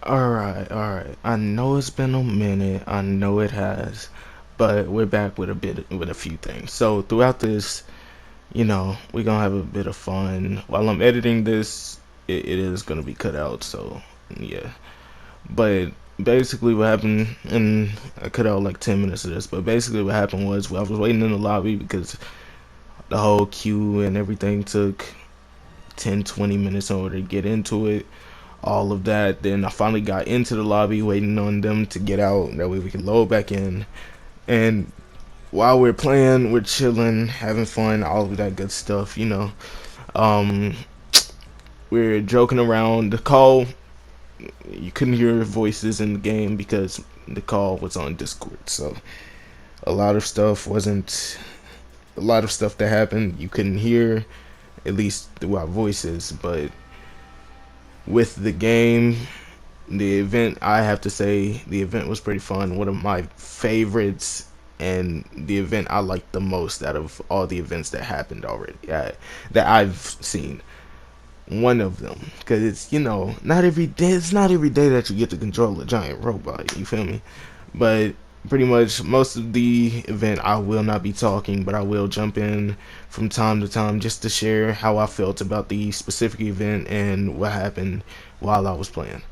All right. I know it's been a minute. I know it has, but we're back with with a few things. So throughout this, we're gonna have a bit of fun. While I'm editing this, it is gonna be cut out. So yeah, but basically what happened, and I cut out like 10 minutes of this. But basically what happened was I was waiting in the lobby because the whole queue and everything took 10, 20 minutes in order to get into it, all of that. Then I finally got into the lobby waiting on them to get out. That way we can load back in. And while we're playing, we're chilling, having fun, all of that good stuff. Um, we're joking around. The call, you couldn't hear voices in the game because the call was on Discord. So a lot of stuff wasn't, a lot of stuff that happened you couldn't hear, at least through our voices. But with the game, the event, I have to say the event was pretty fun. One of my favorites, and the event I liked the most out of all the events that happened already, that I've seen. One of them, because it's not every day. It's not every day that you get to control a giant robot. You feel me? But pretty much most of the event I will not be talking, but I will jump in from time to time just to share how I felt about the specific event and what happened while I was playing.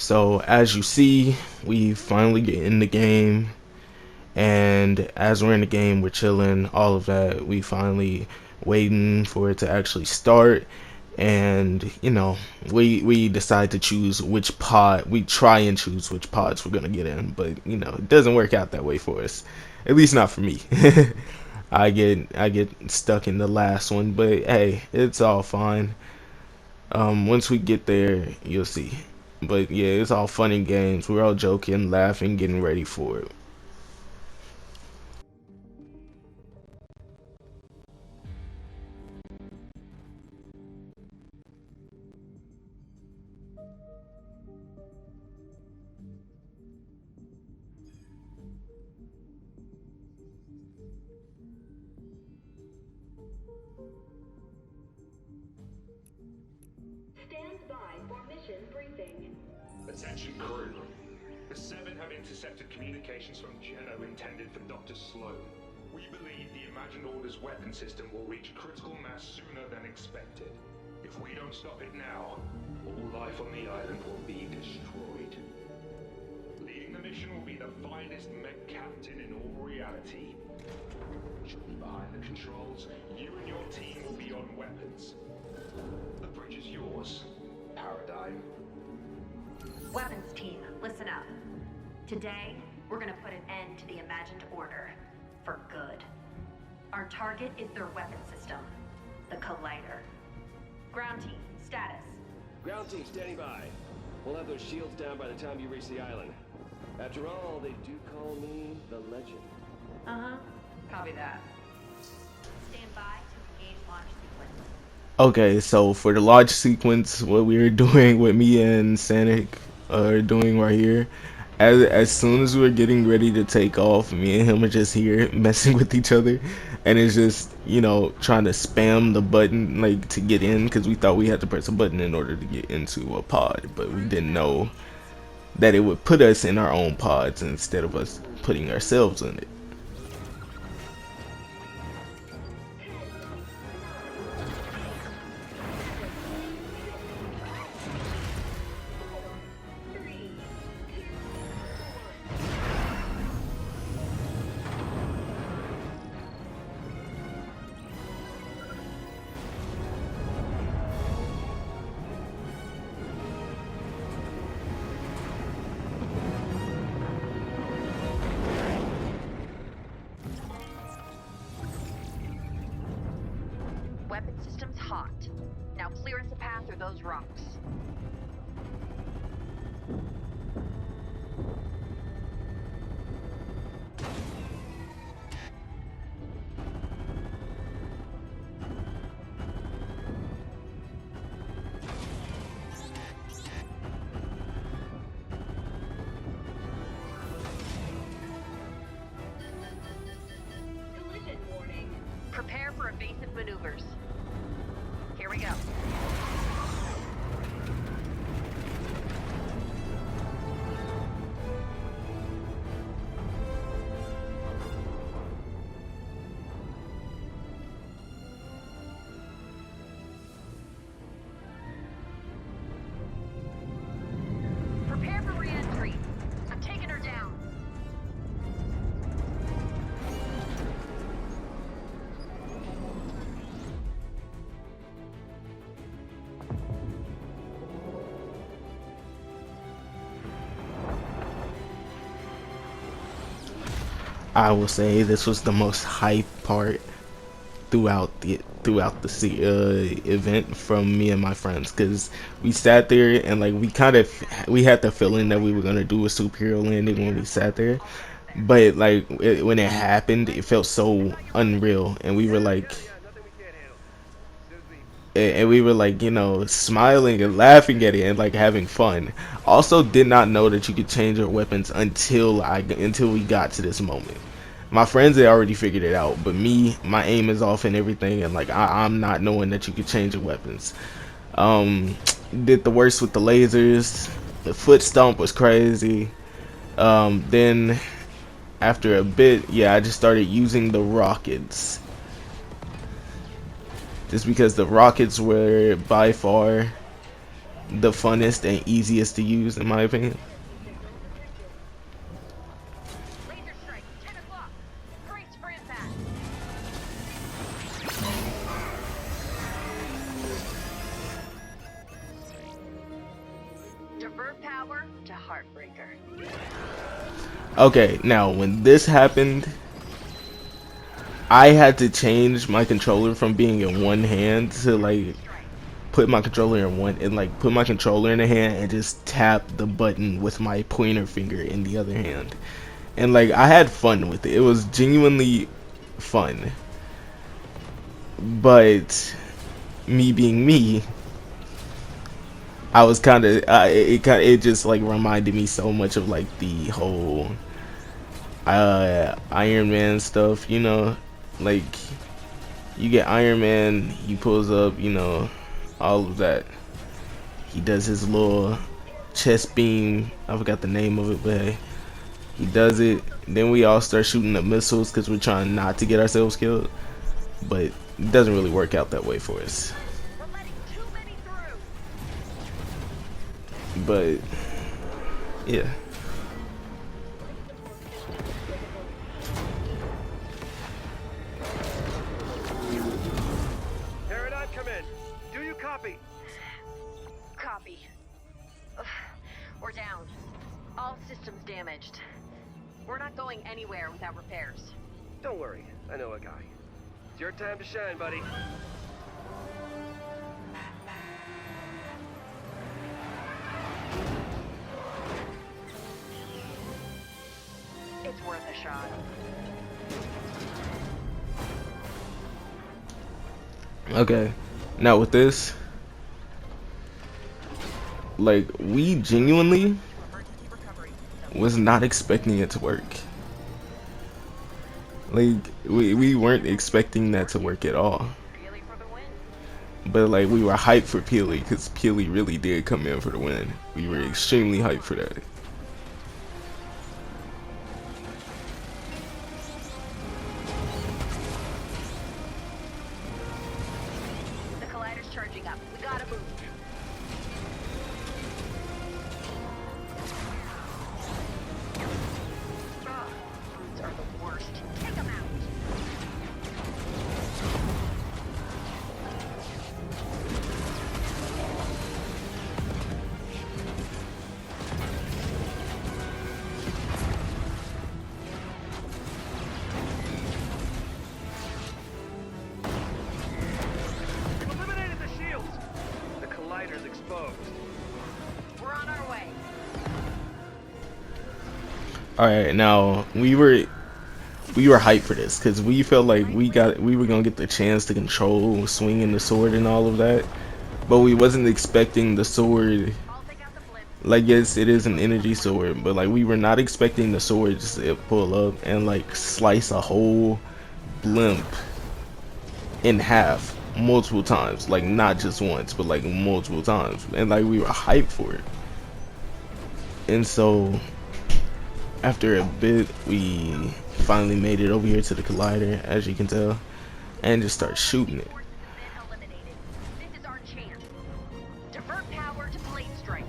So as you see, we finally get in the game, and as we're in the game, we're chilling, all of that. We finally waiting for it to actually start, and we decide to choose which pod. We try and choose which pods we're gonna get in, but it doesn't work out that way for us. At least not for me. I get stuck in the last one, but hey, it's all fine. Once we get there, you'll see. But yeah, it's all fun and games. We're all joking, laughing, getting ready for it. Stand by for mission briefing. Attention crew. The Seven have intercepted communications from Geno intended for Dr. Sloan. We believe the Imagined Order's weapon system will reach critical mass sooner than expected. If we don't stop it now, all life on the island will be destroyed. Leading the mission will be the finest mech captain in all reality. She'll be behind the controls. You and your team will be on weapons. The bridge is yours, Paradigm. Weapons team, listen up. Today, we're gonna put an end to the Imagined Order. For good. Our target is their weapon system. The Collider. Ground team, status. Ground team standing by. We'll have those shields down by the time you reach the island. After all, they do call me the Legend. Uh-huh. Copy that. Stand by to engage launch sequence. Okay, so for the launch sequence, what we were doing, what me and Sanic are doing right here, as soon as we're getting ready to take off, me and him are just here messing with each other, and it's just trying to spam the button like to get in, because we thought we had to press a button in order to get into a pod, but we didn't know that it would put us in our own pods instead of us putting ourselves in it. Weapon system's hot. Now clear us a path through those rocks. Prepare for evasive maneuvers. Here we go. Prepare for re-entry. I'm taking her down. I will say this was the most hype part throughout the event from me and my friends, because we sat there and like we had the feeling that we were gonna do a superhero landing when we sat there, but like when it happened, it felt so unreal, and we were like, you know, smiling and laughing at it and like having fun. Also, did not know that you could change your weapons until we got to this moment. My friends had already figured it out, but me, my aim is off and everything, and like I'm not knowing that you could change your weapons. Um, did the worst with the lasers. The foot stomp was crazy. Then after a bit, yeah, I just started using the rockets. Just because the rockets were by far the funnest and easiest to use, in my opinion. Laser strike, 10 o'clock. Hurry, sprint that. Divert power to Heartbreaker. Okay, now when this happened, I had to change my controller from being in one hand to like put my controller in one and like put my controller in a hand and just tap the button with my pointer finger in the other hand. And like I had fun with it. It was genuinely fun. But me being me, I was kind of it just like reminded me so much of like the whole Iron Man stuff, you know, like you get Iron Man, he pulls up, you know, all of that. He does his little chest beam. I forgot the name of it, but hey, he does it. Then we all start shooting the missiles because we're trying not to get ourselves killed. But it doesn't really work out that way for us. We're letting too many through. But yeah. Paradigm, come in. Do you copy? Copy. Ugh, we're down. All systems damaged. We're not going anywhere without repairs. Don't worry, I know a guy. It's your time to shine, buddy. It's worth a shot. Okay. Now with this, like we genuinely was not expecting it to work. Like we weren't expecting that to work at all. Really for the win? But like we were hyped for Peely because Peely really did come in for the win. We were extremely hyped for that. The collider's charging up. We gotta move. Ugh, fruits are the worst. Take them out. You've eliminated the shields. The collider's exposed. We're on our way. Alright, now we were hyped for this because we felt like we were gonna get the chance to control swinging the sword and all of that, but we wasn't expecting the sword. I'll take out the blip. Like, yes, it is an energy sword, but like we were not expecting the sword just to pull up and like slice a whole blimp in half multiple times, like not just once, but like multiple times, and like we were hyped for it. And so after a bit, we finally made it over here to the collider, as you can tell, and just start shooting it. This is our chance. Divert power to blade strike.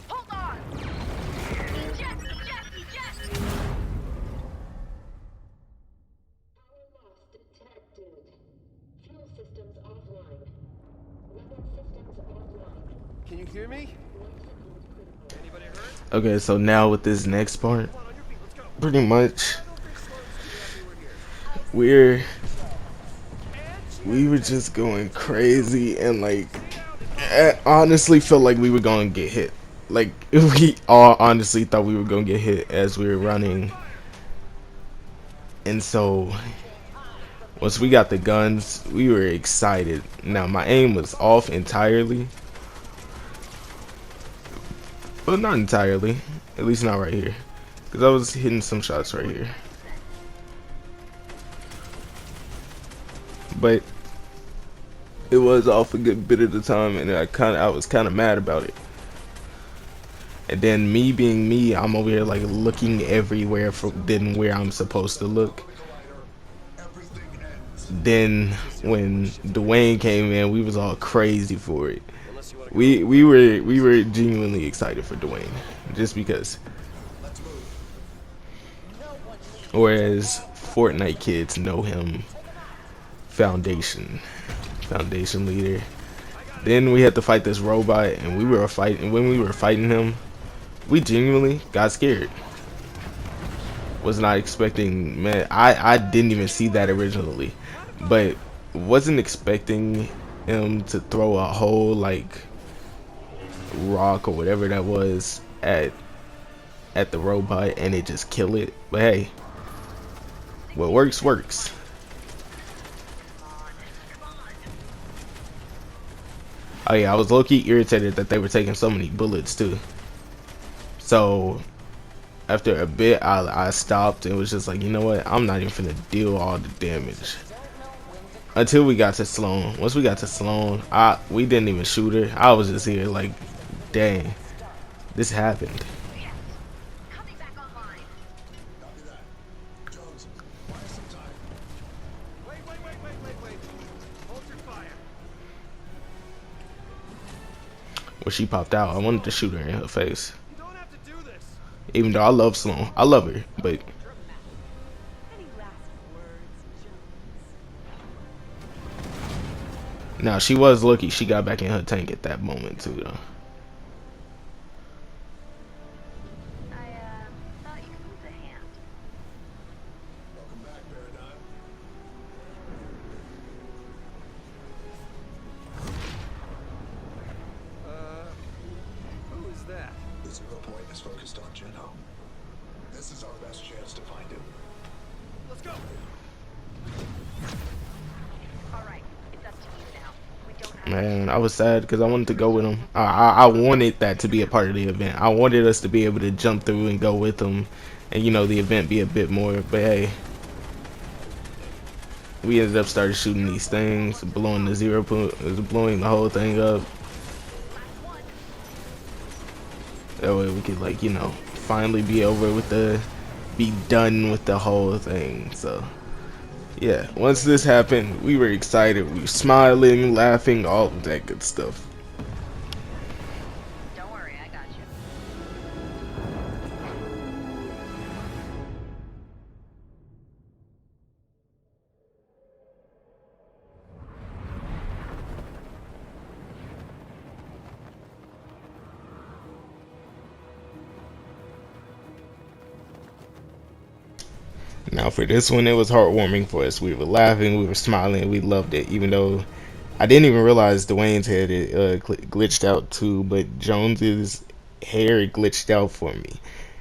Hold on! Eject! Eject! Eject! Power loss detected. Fuel systems offline. Weapon systems offline. Can you hear me? Life support critical. Anybody hurt? Okay, so now with this next part, Come on, on your feet, let's go. pretty much I don't think Sloan's too happy we're here. we were just going crazy, and like I honestly felt like we were gonna get hit. Like we all honestly thought we were gonna get hit as we were running. And so once we got the guns, we were excited. Now my aim was off entirely. Well, not entirely. At least not right here. Because I was hitting some shots right here. But it was off a good bit of the time, and I was kind of mad about it. And then me being me, I'm over here like looking everywhere than where I'm supposed to look. Then when Dwayne came in, we was all crazy for it. We were genuinely excited for Dwayne, just because. Whereas Fortnite kids know him, foundation leader. Then we had to fight this robot, and when we were fighting him, we genuinely got scared. Was not expecting, man. I didn't even see that originally, but wasn't expecting him to throw a whole like rock or whatever that was at the robot and it just kill it. But hey, what works works. Oh yeah, I was low-key irritated that they were taking so many bullets too. So after a bit, I stopped and was just like, you know what? I'm not even finna deal all the damage. Until we got to Sloan. Once we got to Sloan, we didn't even shoot her. I was just here like, dang, this happened. Coming back online. Wait. Hold your fire. When she popped out, I wanted to shoot her in her face. You don't have to do this. Even though I love Sloan, I love her, but Any last words, Jones? now she was lucky she got back in her tank at that moment too, though. Thought you could use a hand. Welcome back, Paradigm. Who is that? The 0 point is focused on Geno. This is our best chance to find him. Let's go. Alright, it's up to you now. We don't have Man, I was sad because I wanted to go with him. I wanted that to be a part of the event. I wanted us to be able to jump through and go with them, and you know the event be a bit more. But hey, we ended up started shooting these things, blowing the 0 point, blowing the whole thing up. That way we could like finally be be done with the whole thing. So yeah, once this happened, we were excited. We were smiling, laughing, all of that good stuff. Don't worry, I got you. Now for this one, it was heartwarming for us. We were laughing, we were smiling, we loved it. Even though I didn't even realize Dwayne's head glitched out too, but Jones's hair glitched out for me,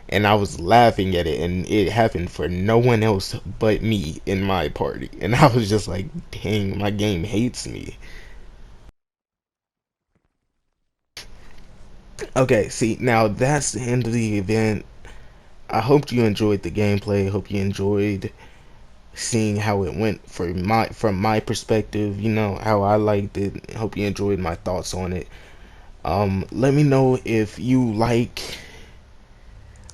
and I was laughing at it, and it happened for no one else but me in my party, and I was just like, dang, my game hates me. Okay, see, now that's the end of the event. I hope you enjoyed the gameplay. Hope you enjoyed seeing how it went from my perspective. You know how I liked it. Hope you enjoyed my thoughts on it. Let me know if you like.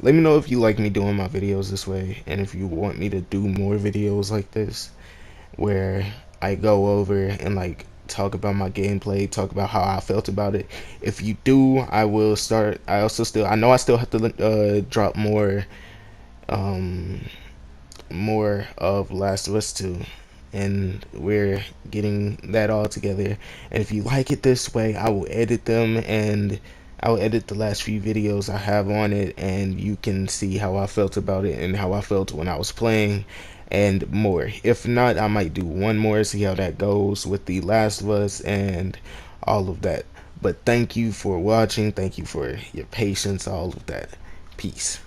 Let me know if you like me doing my videos this way, and if you want me to do more videos like this, where I go over and like talk about my gameplay, talk about how I felt about it. If you do, I will start. I know I still have to drop um more of Last of Us 2, and we're getting that all together. And if you like it this way, I will edit them, and I will edit the last few videos I have on it, and you can see how I felt about it and how I felt when I was playing and more. If not, I might do one more, see how that goes with The Last of Us and all of that. But thank you for watching. Thank you for your patience, all of that. Peace.